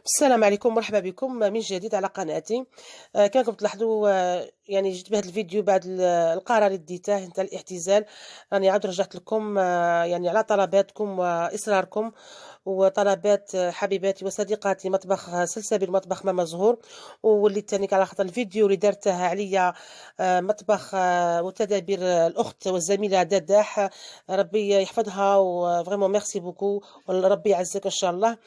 السلام عليكم، مرحبا بكم من جديد على قناتي. كما راكم تلاحظوا، يعني جيت بهذا الفيديو بعد القرار اللي ديته نتاع الاعتزال. راني عاد رجعت لكم يعني على طلباتكم واصراركم وطلبات حبيباتي وصديقاتي مطبخ سلسبيل مطبخ ماما زهور. واللي تاني على خاطر الفيديو اللي درتها عليا مطبخ وتدابير الاخت والزميله دداح. ربي يحفظها وفريمون ميرسي بوكو، وربي يعزك ان شاء الله.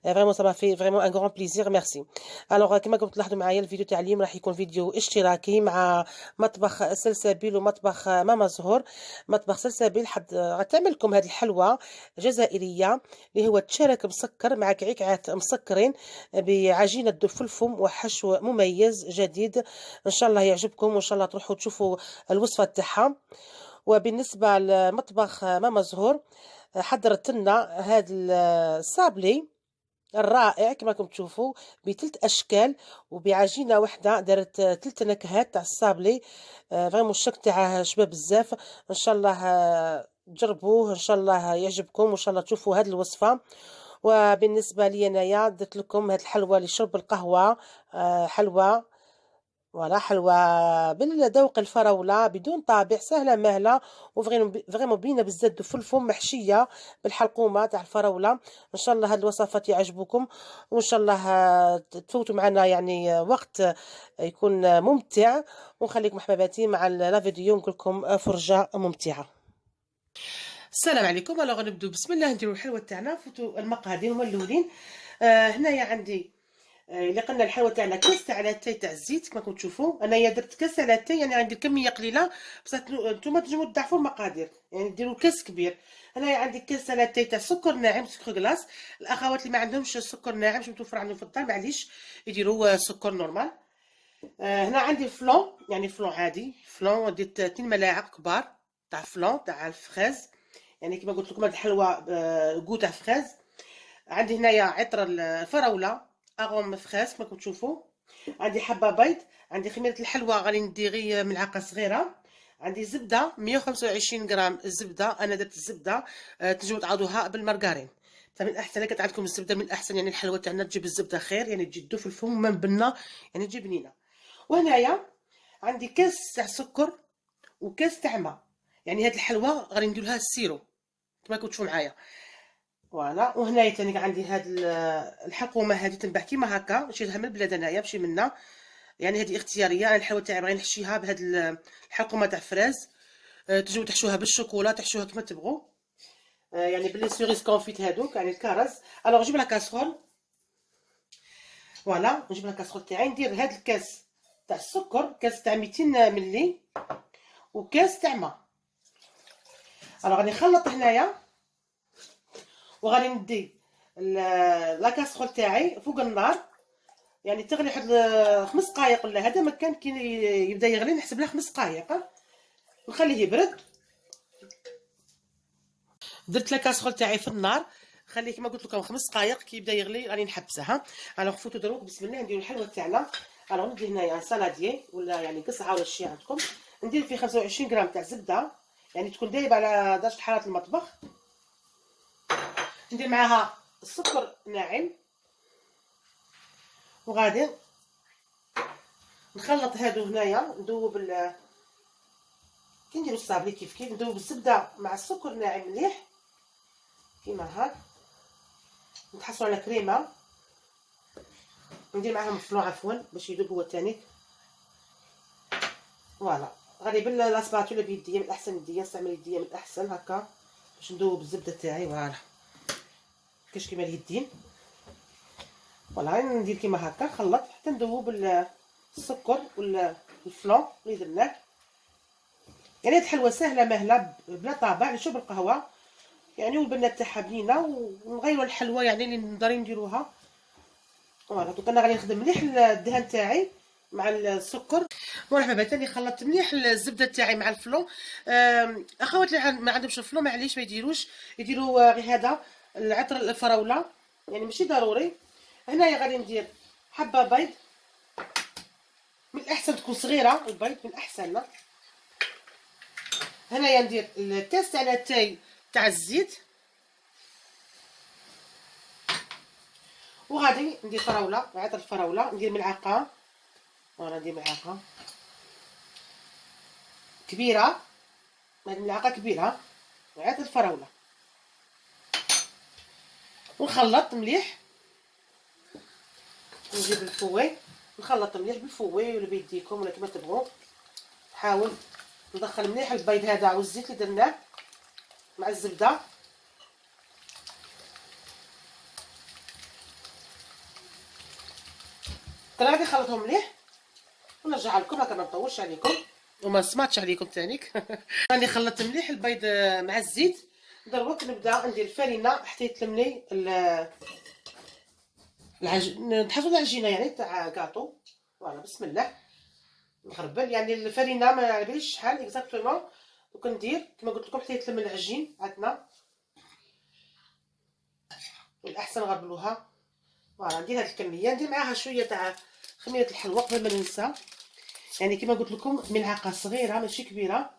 فريمون ça m'a fait vraiment un grand plaisir، ميرسي. الوغ كما كنتم تلاحظوا معايا الفيديو تاع اليوم راح يكون فيديو اشتراكي مع مطبخ سلسبيل ومطبخ ماما زهور. مطبخ سلسبيل غتعمل لكم هذه الحلوى جزائريه اللي هو تشارك مسكر مع كعكعات مسكرين بعجينه دفلفم وحشو مميز جديد. ان شاء الله يعجبكم وان شاء الله تروحوا تشوفوا الوصفه تاعها. وبالنسبه لمطبخ ماما زهور، حضرت لنا هذا الصابلي الرائع كما راكم تشوفوا بثلاث اشكال وبعجينه واحده. درت ثلاث نكهات تاع الصابلي. فريمون الشكل تاعه شباب بزاف. ان شاء الله تجربوه، ان شاء الله يعجبكم وان شاء الله تشوفوا هذه الوصفه. وبالنسبه لي انايا درت لكم هذه الحلوى لشرب القهوه. حلوى، فوالا، حلوى بالذوق الفراولة بدون طابع، سهلة مهلة وفريمون بينا بزاف الفم محشية بالحلقومة تاع الفراولة. ان شاء الله هاد الوصفات يعجبوكم وان شاء الله تفوتوا معنا يعني وقت يكون ممتع. ونخليكم حباباتي مع لا فيديو نقول لكم فرجة ممتعة. السلام عليكم. الوغ نبدو بسم الله، نديرو الحلوى تاعنا. فوتوا المقادير هما الاولين. هنايا عندي اللي قلنا الحلوى تاعنا كاس تاع لاتاي تاع الزيت كما راكم تشوفوا. انايا درت كاس تاع لاتاي، يعني عندي كميه قليله، بصح نتوما تنجموا تضاعفوا المقادير، يعني ديروا كاس كبير. انايا عندي كاس تاع لاتاي تاع سكر ناعم، سكر كلاص. الاخوات اللي ما عندهمش سكر ناعم باش متوفر عندهم في الدار معليش يديروا سكر نورمال. هنا عندي فلون، يعني فلون عادي، فلون ديت 2 ملاعق كبار تاع فلون تاع الفخاز، يعني كما قلت لكم هاد الحلوى كو تاع فخاز. عندي هنايا عطر الفراوله اغوم فخاس كما راكم تشوفوا. عندي حبه بيض، عندي خميره الحلوى غادي ندير غير ملعقه صغيره. عندي زبده 125 غرام زبده، انا درت الزبده. تنجموا تعوضوها بالمارغرين، فمن الاحسن كانت عندكم الزبده من الاحسن، يعني الحلوى تاعنا تجيب الزبده خير، يعني تجي تدوب في الفم ما بنه، يعني تجي بنينه. وهنايا عندي كاس تاع سكر وكاس تاع ماء، يعني هاد الحلوى غادي ندير لها السيرو كما كنتوا معايا. فوالا. وهنايا تاني عندي هاد الحقومه هادي تنباع كيما هكا، شريتها من البلاد انايا ماشي منا، يعني هذه اختياريه. انا الحلوى تاعي بغي نحشيها بهاد الحقومه تاع فراز. تنجمو تحشوها بالشوكولا، تحشوها كما تبغوا. يعني بلي سوريز كونفيت هادوك، يعني الكرز. الوغ نجيب لا كاسرول. فوالا، نجيب لا كاسرول تاعي، ندير هاد الكاس تاع السكر، كاس تاع 200 ملي وكاس تاع ماء. الوغ غادي نخلط هنايا وغادي ندي لا كاسرول تاعي فوق النار، يعني تغلي واحد 5 دقائق ولا هذا مكان كي يبدا يغلي نحسب له 5 دقائق، نخليه يبرد. درت لا كاسرول تاعي في النار، خليه كما قلت لكم 5 دقائق، كي يبدا يغلي راني نحبسها. الوغ فوتوا دروك بسم الله نديروا الحلوى تاعنا. الوغ ندير هنايا سالاديي ولا يعني قصعه ولا شي عندكم، ندير فيه 25 غرام تاع زبده، يعني تكون دايبه على درجه حراره المطبخ. ندير معاها السكر ناعم، وغادي نخلط هادو هنايا. ندوب كي نديرو الصابلي كيف ندوب الزبده مع السكر ناعم مليح كيما هاك، نتحصلوا على كريمه. ندير معاهم فلون عفوا باش يذوب هو تاني. فوالا، غادي بالاسباتولا بيديا من الاحسن، يديا نستعمل يديا من الاحسن هكا باش ندوب الزبده تاعي. فوالا كاش كيما اليدين. فوالا ندير كيما هكا، نخلط حتى ندوب السكر والفلون اللي درناه. يعني هاد الحلوى سهله مهله بلا طابع لشرب القهوه، يعني والبنات تاعها بنينه، ونغيروا الحلوى يعني اللي نقدروا نديروها. فوالا دوك انا غادي نخدم مليح الدهان تاعي مع السكر. فوالا حبابات راني خلطت مليح الزبده تاعي مع الفلون. اخوات اللي ما عندهمش الفلون معليش ما يديروش، يديروا غير هذا العطر الفراوله، يعني ماشي ضروري. هنايا غادي ندير حبه بيض، من الاحسن تكون صغيره البيض من الاحسن. هنايا ندير الكاس تاع لاتاي تاع الزيت، وغادي ندير فراوله، عطر الفراوله، ندير ملعقه، فوالا ندير ملعقه كبيره، هاد الملعقه كبيره عطر الفراوله، ونخلط مليح. نجيب الفوي نخلط مليح بالفوي ولا بيديكم ولا كما تبغوا. نحاول ندخل مليح البيض هذا والزيت اللي درناه مع الزبده. كنا غادي نخلطهم مليح ونرجع لكم، هكا ما نطولش عليكم وما نسمعتش عليكم تانيك. راني خلطت مليح البيض مع الزيت. دروك نبدا ندير الفرينه حتى يتلم لي نحطوا العجينه يعني تاع كاطو. فوالا بسم الله نخربل يعني الفرينه ما على باليش شحال اكزاكتومون، وكندير كما قلت لكم حتى يتلم العجين عندنا. الاحسن نغربلوها. فوالا ندير هذه الكميه، ندير معاها شويه تاع خميره الحلوى قبل ما ننسى، يعني كما قلت لكم ملعقه صغيره ماشي كبيره.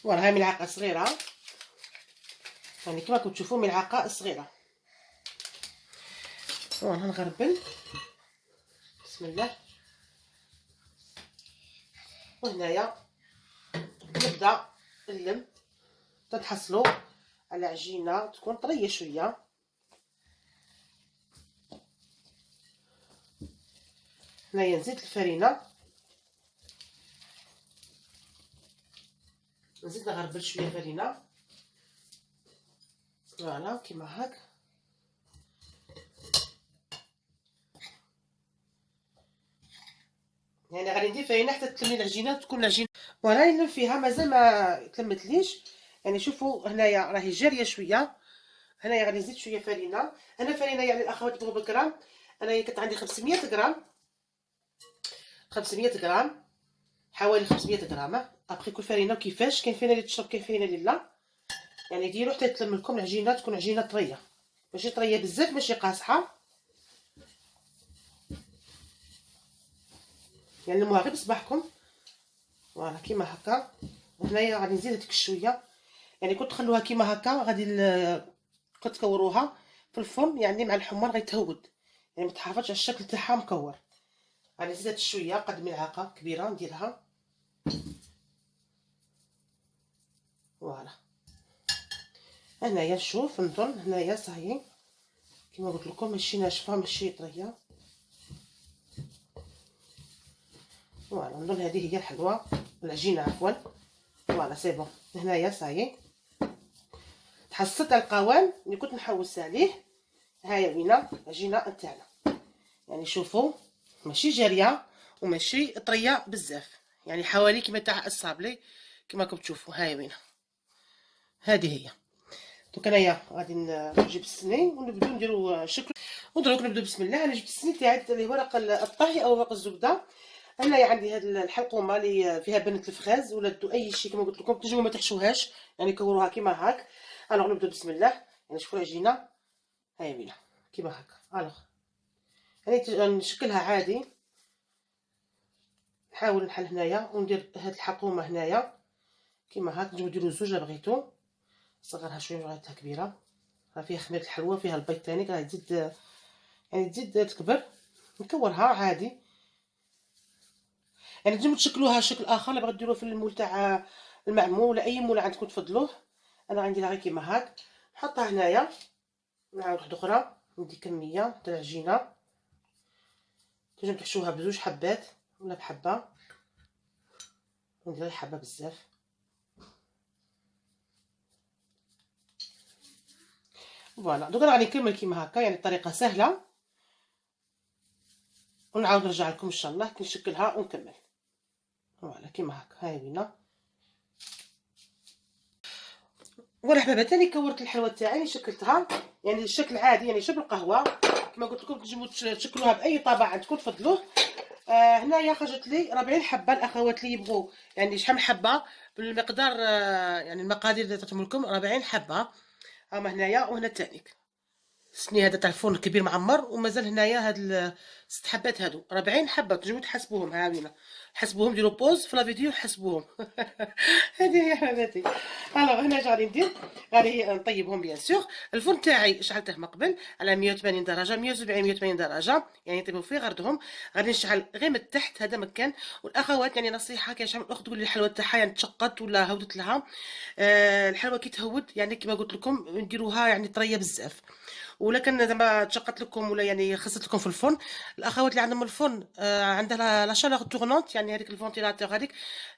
فوالا هاي ملعقه صغيره، يعني كما راكم تشوفوا ملعقه صغيره. فوالا نغربل بسم الله. وهنايا نبدا نلم تنحصلوا على عجينه تكون طريه شويه. هنايا نزيد الفرينه، نزيد نغربل شويه فرينه. فوالا كيما هاك. يعني غادي ندير فرينه حتى تلمي العجينه تكون العجينه. فوالا نلم فيها مازال ما تلمتليش، يعني شوفوا هنايا راهي جاريه شويه. هنايا غادي نزيد شويه فرينه. انا فرينه يعني الاخوات يبغوا بالغرام، انايا كانت عندي 500 غرام، 500 غرام حوالي 500 غرام. ابخي كل فرينه كيفاش، كاين فرينه اللي تشرب كاين فرينه اللي لا، يعني ديروا حتى تلم لكم العجينه تكون عجينه طريه، ماشي طريه بزاف ماشي قاصحه، يعني لموها غير بصباحكم. فوالا كيما هكا. هنايا غادي نزيد هذيك شويه، يعني كنت تخلوها كيما هكا غادي كنت تكوروها في الفرن يعني مع الحمار غيتهود، يعني ما تحافظش على الشكل تاعها مكور. غادي نزيد شويه قد ملعقه كبيره نديرها. فوالا هنايا نشوف نظن هنايا صايي كما قلت لكم ماشي ناشفه ماشي طريه. فوالا نظن هذه هي الحلوه العجينه عفوا. فوالا سي بون هنايا صايي تحصلت على القوام اللي كنت نحوس عليه. هاهي وينه العجينه نتاعنا، يعني شوفوا ماشي جاريه وماشي طريه بزاف، يعني حوالي كما تاع الصابلي كما راكم تشوفوا. هاهي وينه هذه هي. دوك انايا غادي نجيب السني ونبداو نديرو شكل. ودروك نبداو بسم الله. انا جبت السني تاعي اللي هو ورق الطهي او ورق الزبده. انايا عندي هاد الحلقومه اللي فيها بنه الفخاز ولا دو اي شيء كما قلت لكم، تنجموا ما تحشوهاش يعني كوروها كيما هاك. الوغ نبداو بسم الله. يعني شوفوا العجينه هاهي وينه كيما هكا. الوغ يعني نشكلها عادي، نحاول نحل هنايا وندير هاد الحلقومه هنايا كيما هاك. نجمو ديرو زوج لا بغيتو، صغرها شويه بغيتها كبيره. راه فيها خميره الحلوى فيها البيض تاني راه تزيد يعني تزيد تكبر. نكورها عادي، يعني تنجمو تشكلوها شكل اخر اللي بغيتو ديروه في المول تاع المعمول ولا اي مول عندكم تفضلوه. انا غنديرها غير كيما هاك. نحطها هنايا. نعاود واحده اخرى ندي كميه تاع العجينه، تنجم تحشوها بزوج حبات ولا بحبه. ندير غير حبه بزاف. فوالا دوك انا غادي نكمل كيما هكا، يعني الطريقه سهله، ونعاود نرجع لكم ان شاء الله كي نشكلها ونكمل. فوالا كيما هكا. هاي وينه. فوالا حبابات ثاني كورت الحلوى تاعي شكلتها يعني الشكل عادي يعني شبه القهوه كما قلت لكم. تنجموا تشكلوها باي طبق عندكم تفضلوه. هنايا خرجت لي 40 حبه. الاخوات اللي يبغوا يعني شحال من حبه بالمقدار يعني المقادير اللي درتهم لكم 40 حبه هما هنايا وهنا تانيك. السني هذا تاع الفرن كبير معمر، ومازال هنايا هاد 6 حبات هادو 40 حبه، تنجمو تحسبوهم هاوينا، حسبوهم ديروا بوز في لا فيديو حسبوهم. هذه هي حباتي. الوغ هنا اش غادي ندير؟ غادي نطيبهم بيان سور. الفرن تاعي شعلته من قبل على 180 درجه، 170 180 درجه، يعني يطيبوا في غردهم. غادي نشعل غير من التحت هذا مكان. والاخوات يعني نصيحه، كاين شحال من اخت تقول لي الحلوه تاعها يعني تشقط ولا هودت لها. الحلوه كي تهود يعني كما قلت لكم نديروها يعني طريه بزاف. ولا كان زعما تشقط لكم ولا يعني خسرت لكم في الفرن، الاخوات اللي عندهم الفرن عندها لا شالور تورنونت، يعني هذيك الفونتيلاتور هذيك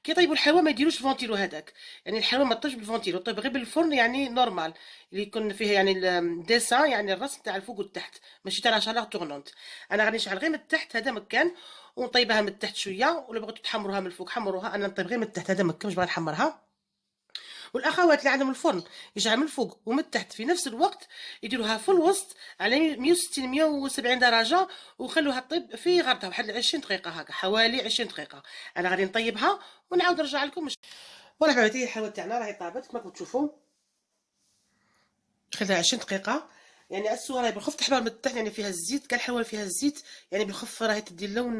كي يطيبوا الحلوى ما يديروش الفونتيلو هذاك، يعني الحلوى ما تطيبش بالفونتيلو، طيب غير بالفرن يعني نورمال، اللي يكون فيه يعني الديسان يعني الرسم تاع الفوق والتحت، ماشي تاع لا شالور تورنونت. انا غادي نشعل غير من التحت هذا مكان، ونطيبها من التحت شويه، ولا بغيتو تحمروها من الفوق حمروها، انا نطيب غير من التحت هذا مكان، مش باغي نحمرها. والاخوات اللي عندهم الفرن يجعل من الفوق ومن التحت في نفس الوقت، يديروها في الوسط على 160 170 درجه، وخلوها تطيب في غرضها واحد 20 دقيقه هكا، حوالي 20 دقيقه. انا غادي نطيبها ونعاود نرجع لكم. فوالا حبايبي الحلوه تاعنا راهي طابت كما تشوفوا، خليها 20 دقيقه. يعني السوا راهي بالخف تحمر من التحت، يعني فيها الزيت، كاع الحلوه فيها الزيت، يعني بالخف راهي تدي اللون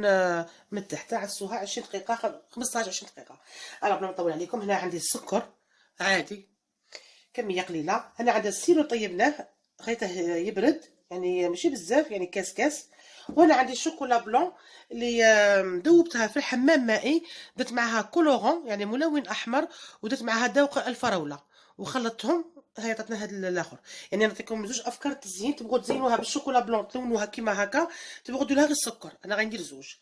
من التحت تاع السوها 20 دقيقه 15 20 دقيقه. انا بلا نطول عليكم، هنا عندي السكر عادي كميه قليله، انا عندي السيرو طيبناه خليته يبرد يعني ماشي بزاف، يعني كاس. وانا عندي الشوكولا بلون اللي ذوبتها في الحمام مائي، درت معها كولورون يعني ملون احمر، ودرت معها ذوق الفراوله وخلطتهم. هاي عطاتنا هذا الاخر. يعني نعطيكم زوج افكار تزيين، تبغوا تزينوها بالشوكولا بلون تلونوها كيما هكا، تبغوا ديروها غير السكر، انا غندير زوج.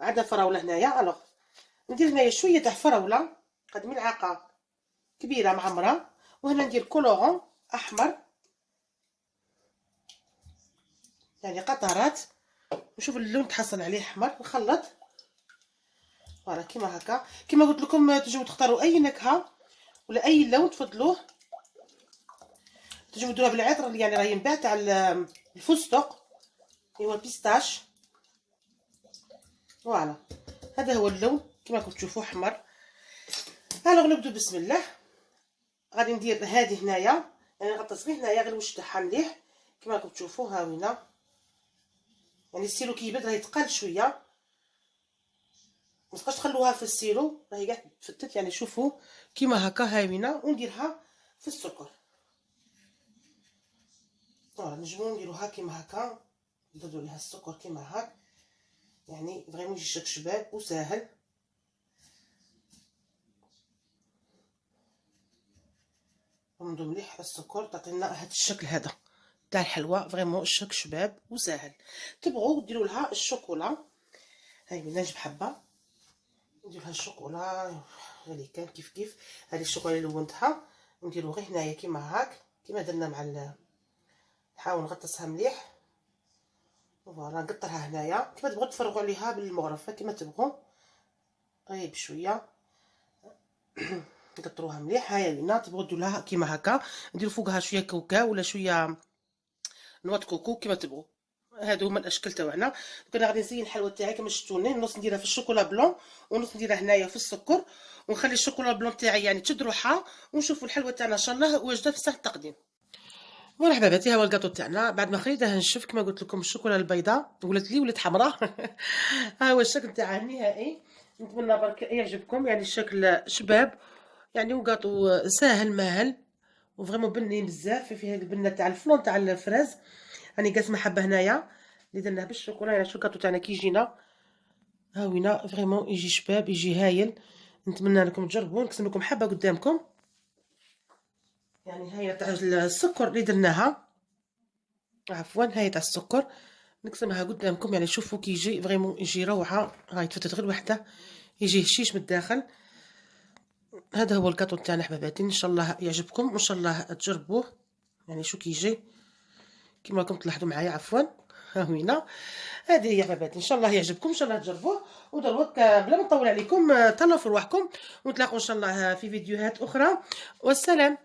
عندنا فراوله هنايا، الوغ ندير هنايا شويه تاع فراوله قد ملعقه كبيره معمره، وهنا ندير كولورون احمر يعني قطرات، نشوف اللون تحصل عليه احمر، نخلط فوالا كيما هكا. كيما قلت لكم تجيو تختاروا اي نكهه ولا اي لون تفضلوه، تجيو ديروها بالعطر اللي يعني راه ينباع تاع الفستق اللي هو البيستاش. فوالا هذا هو اللون كيما راكم تشوفوا احمر. الوغ نبدو بسم الله. غادي ندير هذه هنايا، يعني نغطس غير هنايا غير الوش تاعها مليح كيما راكم تشوفوا هاوينا، يعني السيلو كي يبرد راهي تقال شويه، متبقاش تخلوها في السيلو راهي قاع تفتت، يعني شوفوا كيما هكا هاوينا. ونديرها في السكر، فوالا نجمو نديروها كيما هكا، نزيدو ليها السكر كيما هاك، يعني فريمون يجي شباب وساهل. نمدو مليح السكر تعطينا هذا الشكل هذا تاع الحلوى، فريمون الشكل شباب وساهل. تبغوا ديروا لها الشوكولا، هاي من نجيب حبه ندير لها الشوكولا اللي كان كيف هذه الشوكولا اللي لونتها، نديرو غير هنايا كيما هاك كيما درنا مع نحاول نغطسها مليح. فوالا نقطرها هنايا كيما تبغوا تفرغوا عليها بالمغرفه كيما تبغوا، غير بشويه نقطروها مليح. هاهي لينا تبغوا ديروا لها كيما هكا، نديروا فوقها شويه كاوكاو ولا شويه نوات كوكو كيما تبغوا. هادو هما الاشكال تاعنا. كنا غادي نزين الحلوه تاعي كما شفتوني، نص نديرها في الشوكولا بلون ونص نديرها هنايا في السكر، ونخلي الشوكولا بلون تاعي يعني تشد روحها، ونشوفوا الحلوه تاعنا ان شاء الله واجده في ساعه التقديم. فوالا حباباتي ها هو الكاطو تاعنا بعد ما خليته نشف كما قلت لكم الشوكولا البيضاء ولات حمراء. ها هو الشكل تاعها النهائي. نتمنى برك يعجبكم، يعني الشكل شباب يعني وكاطو ساهل ماهل وفريمون بنين بزاف، فيه البنه تاع الفلون تاع الفراز، راني قاسمه حبه هنايا اللي درناه بالشوكولا. يعني شو الكاطو تاعنا كي يجينا هاوينا فريمون يجي شباب يجي هايل. نتمنى انكم تجربوه، نقسم لكم حبه قدامكم. يعني هاي تاع السكر اللي درناها، عفوا هاي تاع السكر نقسمها قدامكم، يعني شوفوا كي يجي فريمون يجي روعه. هاي تفتت غير وحده يجي هشيش من الداخل. هذا هو الكاطو تاعنا حباباتي، ان شاء الله يعجبكم وان شاء الله تجربوه. يعني شو كي يجي كيما راكم تلاحظوا معايا، عفوا هاوينا هذه هي حباباتي، ان شاء الله يعجبكم ان شاء الله تجربوه. ودروك بلا ما نطول عليكم تهلاو في رواحكم، ونتلاقوا ان شاء الله في فيديوهات اخرى، والسلام.